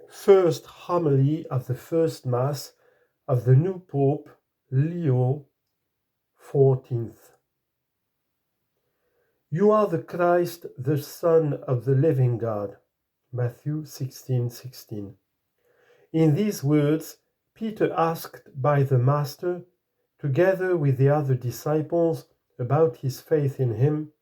First homily of the first Mass of the new Pope Leo XIV. You are the Christ, the Son of the living God. Matthew 16:16. In these words, Peter asked by the Master, together with the other disciples, about his faith in him,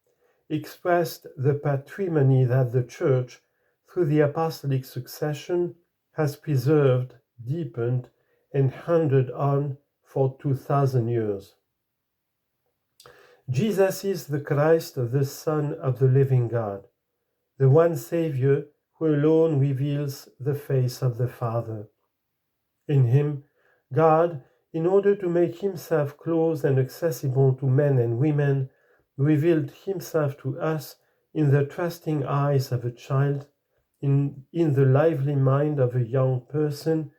expressed the patrimony that the Church, through the apostolic succession, has preserved, deepened, and handed on for 2000 years. Jesus is the Christ, the Son of the living God, the one Savior who alone reveals the face of the Father. In him, God, in order to make himself close and accessible to men and women, revealed himself to us in the trusting eyes of a child, in the lively mind of a young person,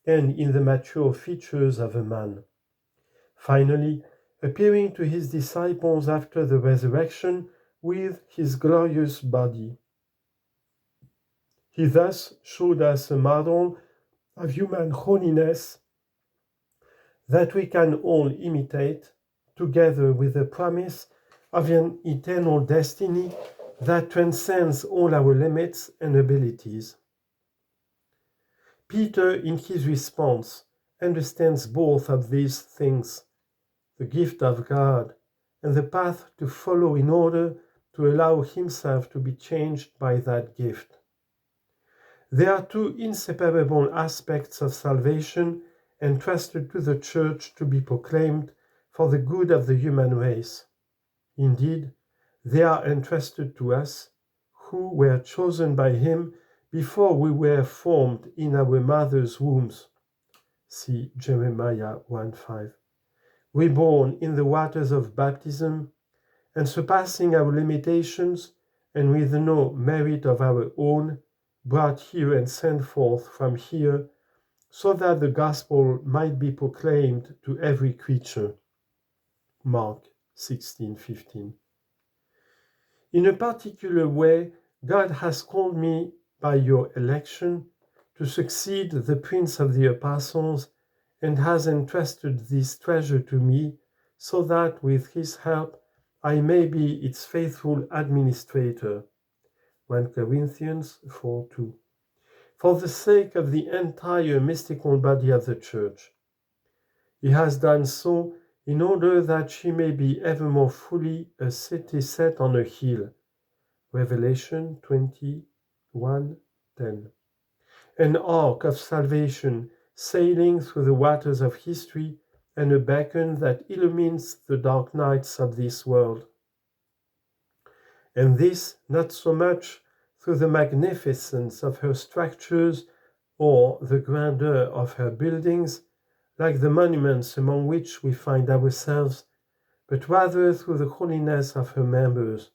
and in the mature features of a man. Finally, appearing to his disciples after the resurrection with his glorious body. He thus showed us a model of human holiness that we can all imitate, together with the promise of an eternal destiny that transcends all our limits and abilities. Peter, in his response, understands both of these things, the gift of God and the path to follow in order to allow himself to be changed by that gift. There are two inseparable aspects of salvation entrusted to the Church to be proclaimed for the good of the human race. Indeed, they are entrusted to us, who were chosen by him before we were formed in our mother's wombs. See Jeremiah 1:5. Reborn in the waters of baptism, and surpassing our limitations, and with no merit of our own, brought here and sent forth from here, so that the gospel might be proclaimed to every creature. Mark 16:15. In a particular way, God has called me by your election to succeed the Prince of the Apostles, and has entrusted this treasure to me, so that with his help I may be its faithful administrator. 1 Corinthians 4:2. For the sake of the entire mystical body of the Church. He has done so in order that she may be ever more fully a city set on a hill. Revelation 21:10. An ark of salvation sailing through the waters of history, and a beacon that illumines the dark nights of this world. And this not so much through the magnificence of her structures or the grandeur of her buildings, like the monuments among which we find ourselves, but rather through the holiness of her members.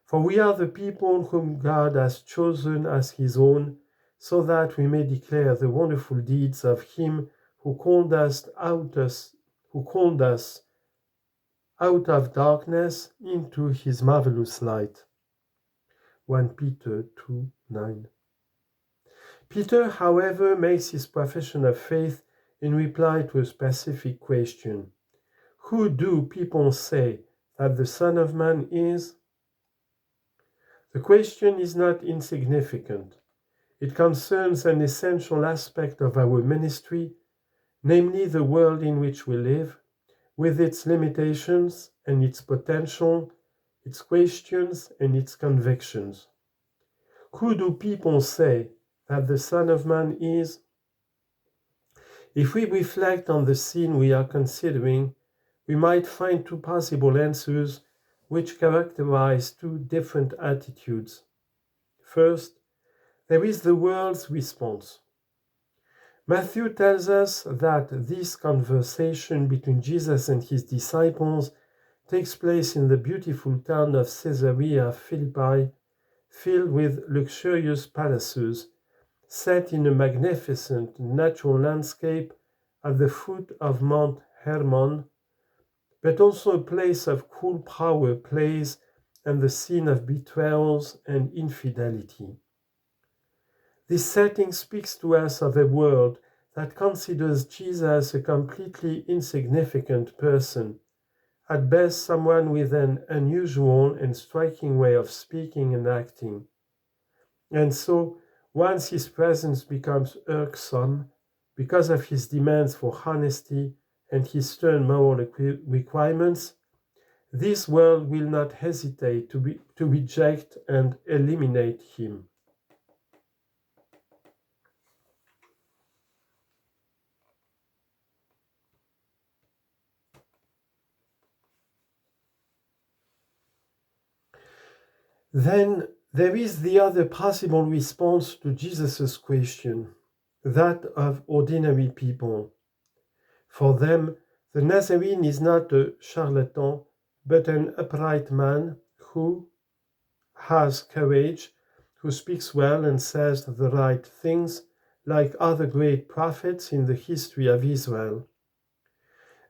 For we are the people whom God has chosen as his own, so that we may declare the wonderful deeds of him who called us out of darkness into his marvelous light. 1 Peter 2:9. Peter, however, makes his profession of faith in reply to a specific question. Who do people say that the Son of Man is? The question is not insignificant. It concerns an essential aspect of our ministry, namely the world in which we live, with its limitations and its potential, its questions and its convictions. Who do people say that the Son of Man is? If we reflect on the scene we are considering, we might find two possible answers which characterize two different attitudes. First, there is the world's response. Matthew tells us that this conversation between Jesus and his disciples takes place in the beautiful town of Caesarea Philippi, filled with luxurious palaces, set in a magnificent natural landscape at the foot of Mount Hermon, but also a place of cool power plays and the scene of betrayals and infidelity. This setting speaks to us of a world that considers Jesus a completely insignificant person, at best someone with an unusual and striking way of speaking and acting. And so, once his presence becomes irksome, because of his demands for honesty and his stern moral requirements, this world will not hesitate to reject and eliminate him. Then there is the other possible response to Jesus' question, that of ordinary people. For them, the Nazarene is not a charlatan, but an upright man who has courage, who speaks well and says the right things, like other great prophets in the history of Israel.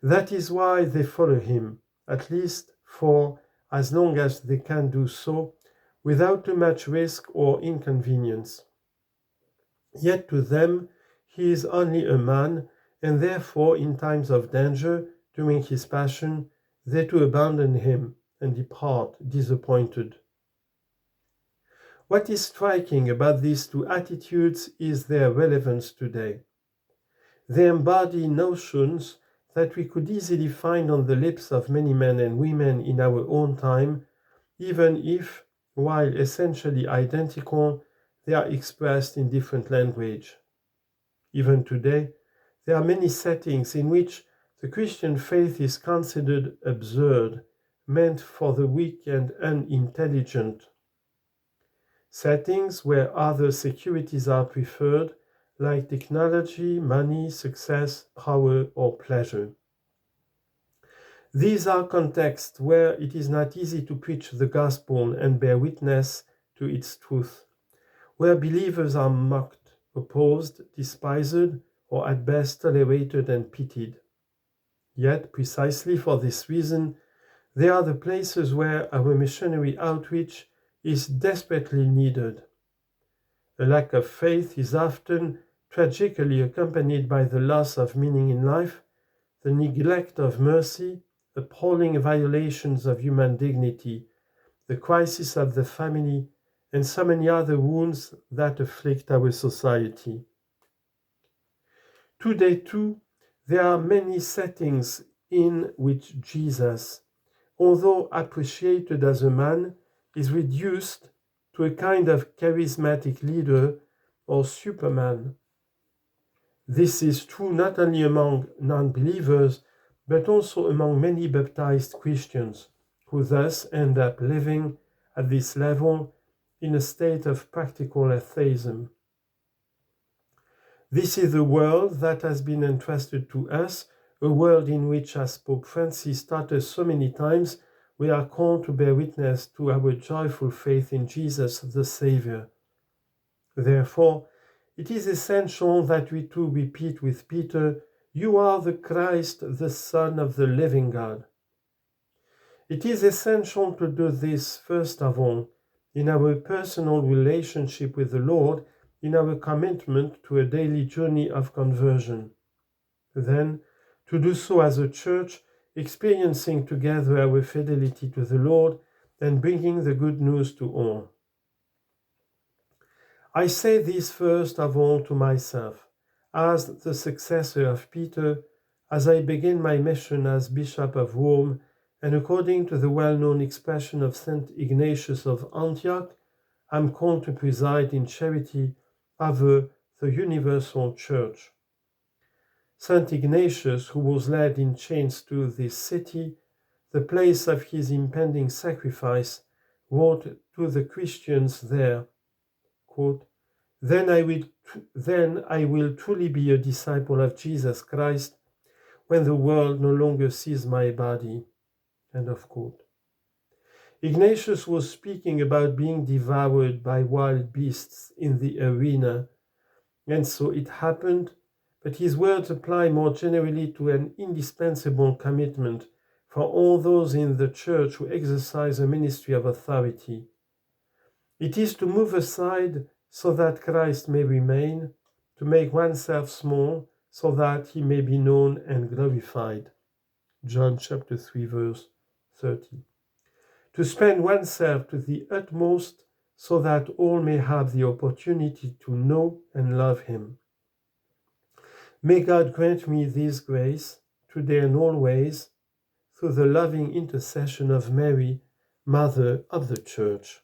That is why they follow him, at least for as long as they can do so, without too much risk or inconvenience. Yet to them he is only a man, and therefore in times of danger, during his passion, they too abandon him and depart disappointed. What is striking about these two attitudes is their relevance today. They embody notions that we could easily find on the lips of many men and women in our own time, even if, while essentially identical, they are expressed in different language. Even today, there are many settings in which the Christian faith is considered absurd, meant for the weak and unintelligent. Settings where other securities are preferred, like technology, money, success, power, or pleasure. These are contexts where it is not easy to preach the gospel and bear witness to its truth, where believers are mocked, opposed, despised, or at best tolerated and pitied. Yet, precisely for this reason, they are the places where our missionary outreach is desperately needed. A lack of faith is often tragically accompanied by the loss of meaning in life, the neglect of mercy, appalling violations of human dignity, the crisis of the family, and so many other wounds that afflict our society. Today, too, there are many settings in which Jesus, although appreciated as a man, is reduced to a kind of charismatic leader or superman. This is true not only among non-believers, but also among many baptized Christians, who thus end up living at this level in a state of practical atheism. This is the world that has been entrusted to us, a world in which, as Pope Francis taught us so many times, we are called to bear witness to our joyful faith in Jesus the Savior. Therefore, it is essential that we too repeat with Peter, "You are the Christ, the Son of the living God." It is essential to do this first of all in our personal relationship with the Lord, in our commitment to a daily journey of conversion. Then, to do so as a church, experiencing together our fidelity to the Lord and bringing the good news to all. I say this first of all to myself, as the successor of Peter, as I begin my mission as Bishop of Rome, and according to the well-known expression of St. Ignatius of Antioch, I am called to preside in charity over the universal church. St. Ignatius, who was led in chains to this city, the place of his impending sacrifice, wrote to the Christians there, quote, Then I will truly be a disciple of Jesus Christ when the world no longer sees my body. End of quote. Ignatius was speaking about being devoured by wild beasts in the arena, and so it happened, but his words apply more generally to an indispensable commitment for all those in the church who exercise a ministry of authority. It is to move aside so that Christ may remain, to make oneself small, so that he may be known and glorified. John chapter 3, verse 30. To spend oneself to the utmost, so that all may have the opportunity to know and love him. May God grant me this grace, today and always, through the loving intercession of Mary, Mother of the Church.